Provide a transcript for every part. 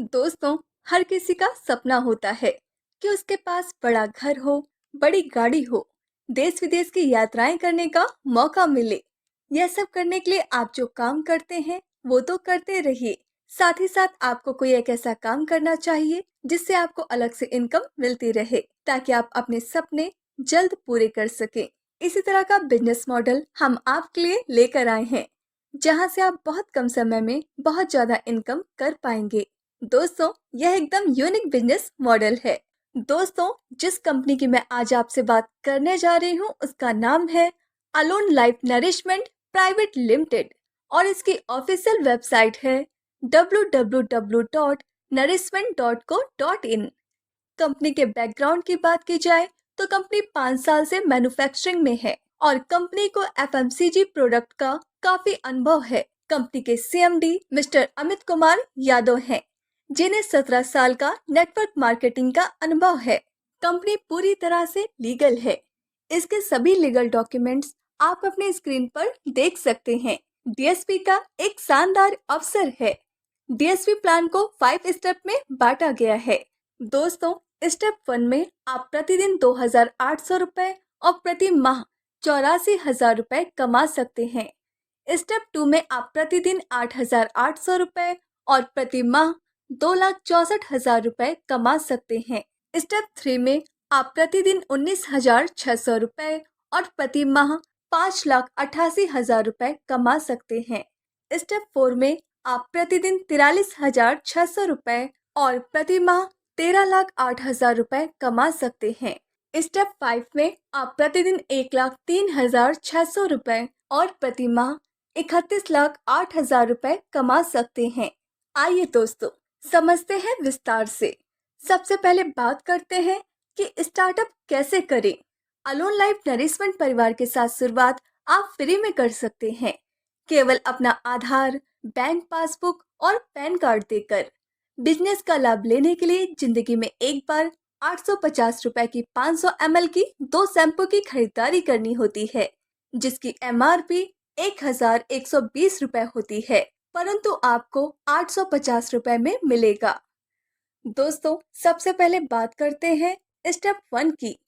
दोस्तों, हर किसी का सपना होता है कि उसके पास बड़ा घर हो, बड़ी गाड़ी हो, देश विदेश की यात्राएं करने का मौका मिले। यह सब करने के लिए आप जो काम करते हैं वो तो करते रहिए, साथ ही साथ आपको कोई एक ऐसा काम करना चाहिए जिससे आपको अलग से इनकम मिलती रहे, ताकि आप अपने सपने जल्द पूरे कर सकें। इसी तरह का बिजनेस मॉडल हम आपके लिए लेकर आए हैं, जहां से आप बहुत कम समय में बहुत ज्यादा इनकम कर पाएंगे। दोस्तों, यह एकदम यूनिक बिजनेस मॉडल है। दोस्तों, जिस कंपनी की मैं आज आपसे बात करने जा रही हूँ उसका नाम है alone life nourishment private limited और इसकी ऑफिशियल वेबसाइट है www.nourishment.co.in। कंपनी के बैकग्राउंड की बात की जाए तो कंपनी 5 साल से मैन्युफैक्चरिंग में है और कंपनी को एफएमसीजी प्रोडक्ट का काफी अनुभव है। कंपनी के सीएमडी मिस्टर अमित कुमार यादव हैं, जिन्हें 17 साल का नेटवर्क मार्केटिंग का अनुभव है। कंपनी पूरी तरह से लीगल है। इसके सभी लीगल डॉक्यूमेंट्स आप अपने स्क्रीन पर देख सकते हैं। डीएसपी का एक शानदार अवसर है। डीएसपी प्लान को 5 स्टेप में बांटा गया है। दोस्तों, स्टेप 1 में आप प्रतिदिन 2,800 रुपए और प्रति माह 84,000 रुपए कमा सकते हैं। स्टेप 2 में आप प्रतिदिन 8,800 रुपए और प्रति माह 2,64,000 रुपए कमा सकते हैं। स्टेप 3 में आप प्रतिदिन 19,600 रुपए और प्रति माह 5,88,000 रुपए कमा सकते हैं। स्टेप 4 में आप प्रतिदिन 43,600 रुपए और प्रति माह 13,08,000 रुपए कमा सकते हैं। स्टेप 5 में आप प्रतिदिन 1,03,600 रुपए और प्रति माह 31,08,000 रुपए कमा सकते हैं। आइए दोस्तों, समझते हैं विस्तार से। सबसे पहले बात करते हैं कि स्टार्टअप कैसे करें। अलोन लाइफ नरिशमेंट परिवार के साथ शुरुआत आप फ्री में कर सकते हैं, केवल अपना आधार, बैंक पासबुक और पैन कार्ड देकर। बिजनेस का लाभ लेने के लिए जिंदगी में एक बार 850 रुपए की 500 ml की 2 शैम्पू की खरीदारी करनी होती है, जिसकी एमआरपी 1,120 रुपए होती है, परंतु आपको 850 रुपए में मिलेगा। दोस्तों, सबसे पहले बात करते हैं स्टेप 1 की।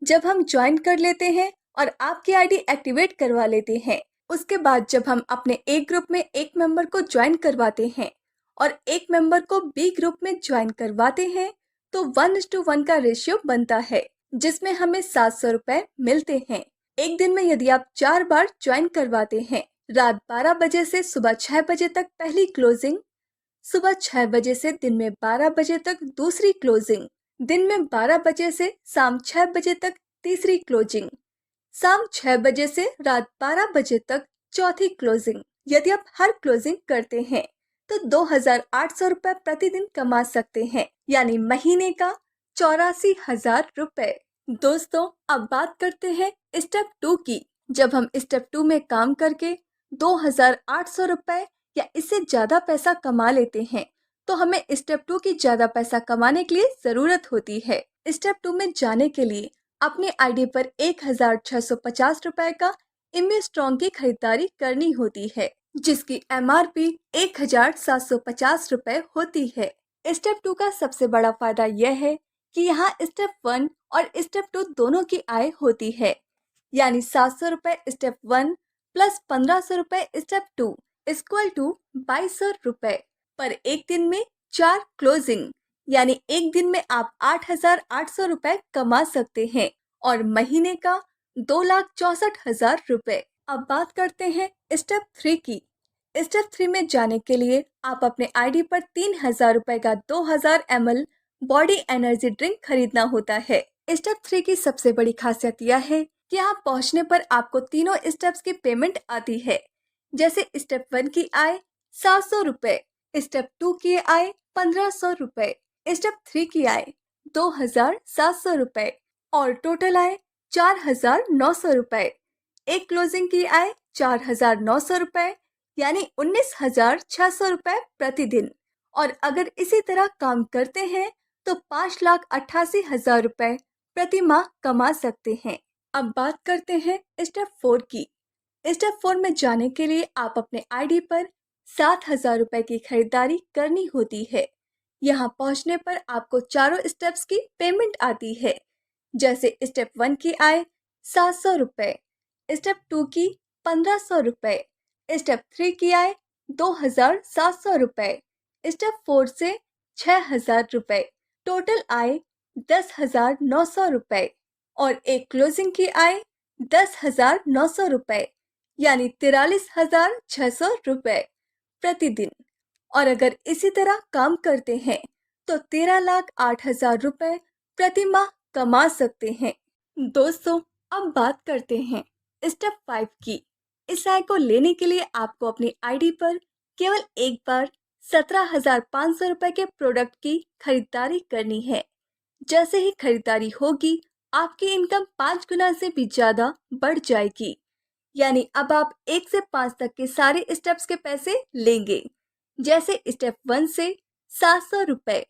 जब हम ज्वाइन कर लेते हैं और आपकी आईडी एक्टिवेट करवा लेते हैं, उसके बाद जब हम अपने ए ग्रुप में एक मेंबर को ज्वाइन करवाते हैं और एक मेंबर को बी ग्रुप में ज्वाइन करवाते हैं, तो 1:1 का रेशियो बनता है, जिसमें हमें 700 रुपए मिलते हैं। एक दिन में यदि आप 4 बार ज्वाइन करवाते हैं, रात 12 बजे से सुबह 6 बजे तक पहली क्लोजिंग, सुबह 6 बजे से दिन में 12 बजे तक दूसरी क्लोजिंग, दिन में 12 बजे से शाम 6 बजे तक तीसरी क्लोजिंग, शाम 6 बजे से रात 12 बजे तक चौथी क्लोजिंग। यदि आप हर क्लोजिंग करते हैं तो 2,800 रुपए प्रतिदिन कमा सकते हैं, यानी महीने का 84,000 रुपए। दोस्तों, अब बात करते हैं स्टेप 2 की। जब हम स्टेप 2 में काम करके 2,800 रुपए या इससे ज्यादा पैसा कमा लेते हैं, तो हमें स्टेप 2 की ज्यादा पैसा कमाने के लिए जरूरत होती है। स्टेप 2 में जाने के लिए अपनी आईडी पर 1,650 रुपए का इमे स्ट्रॉन्ग की खरीदारी करनी होती है, जिसकी एमआरपी 1,750 रुपए होती है। स्टेप 2 का सबसे बड़ा फायदा यह है कि यहाँ स्टेप 1 और स्टेप 2 दोनों की आय होती है, यानी 700 रुपए स्टेप 1 प्लस 1,500 रुपए स्टेप 2 इक्वल टू 2,200 रुपए। पर एक दिन में 4 क्लोजिंग, यानी एक दिन में आप 8,800 रुपए कमा सकते हैं और महीने का 2,64,000 रुपए। अब बात करते हैं स्टेप 3 की। स्टेप 3 में जाने के लिए आप अपने आईडी पर 3,000 रुपए का 2,000 ml बॉडी एनर्जी ड्रिंक खरीदना होता है। स्टेप 3 की सबसे बड़ी खासियत यह है कि यहाँ पहुँचने पर आपको तीनों स्टेप्स की पेमेंट आती है, जैसे स्टेप 1 की आय 700 रुपए, स्टेप 2 की आय 1,500 रुपए, स्टेप 3 की आय 2,700 रुपए और टोटल आय 4,900 रुपए। एक क्लोजिंग की आय 4,900 रुपए, यानी 19,600 रुपए प्रतिदिन। और अगर इसी तरह काम करते हैं तो 5,88,000 रुपए प्रति माह कमा सकते हैं। अब बात करते हैं स्टेप 4 की। स्टेप 4 में जाने के लिए आप अपने आईडी पर 7,000 रुपए की खरीदारी करनी होती है, यहाँ पहुँचने पर आपको चारों स्टेप्स की पेमेंट आती है, जैसे स्टेप 1 की आय 700 रुपए, स्टेप 2 की 1500 रुपए, स्टेप 3 की आय 2700 रुपए, स्टेप 4 से 6000 रुपए, टोटल आय 10,900 रुपए और एक क्लोजिंग की आय 10,900 रुपए, यानी 43,600 रुपए प्रतिदिन। और अगर इसी तरह काम करते हैं तो 13,08,000 रुपए प्रति माह कमा सकते हैं। दोस्तों, अब बात करते हैं स्टेप 5 की। इस आय को लेने के लिए आपको अपनी आईडी पर केवल एक बार 17,500 रुपए के प्रोडक्ट की खरीदारी करनी है। जैसे ही खरीदारी होगी, आपकी इनकम 5 गुना से भी ज्यादा बढ़ जाएगी। यानी अब आप 1 से 5 तक के सारे स्टेप्स के पैसे लेंगे। जैसे स्टेप 1 से 700 रुपए,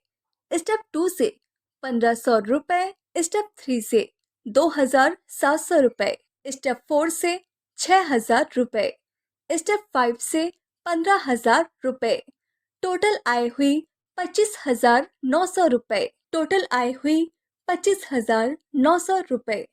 स्टेप 2 से 1500 रुपए, स्टेप 3 से 2,700 रुपए, स्टेप 4 से 6,000 रुपए, स्टेप 5 से 15,000 रुपए। टोटल आय हुई 25,900 रुपए। टोटल आय हुई 25,900 रुपए।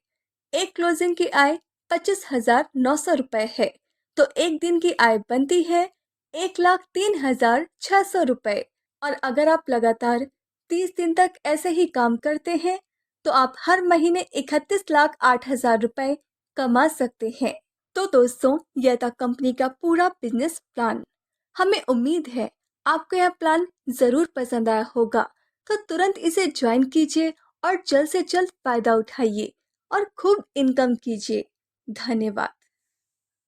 एक क्लोजिंग की आय 25,900 रुपए है, तो एक दिन की आय बनती है 1,03,600 रुपए। और अगर आप लगातार 30 दिन तक ऐसे ही काम करते हैं तो आप हर महीने 31,08,000 रुपए कमा सकते हैं। तो दोस्तों, यह था कंपनी का पूरा बिजनेस प्लान। हमें उम्मीद है आपको यह प्लान जरूर पसंद आया होगा, तो तुरंत इसे ज्वाइन कीजिए और जल्द से जल्द फायदा उठाइए और खूब इनकम कीजिए। धन्यवाद।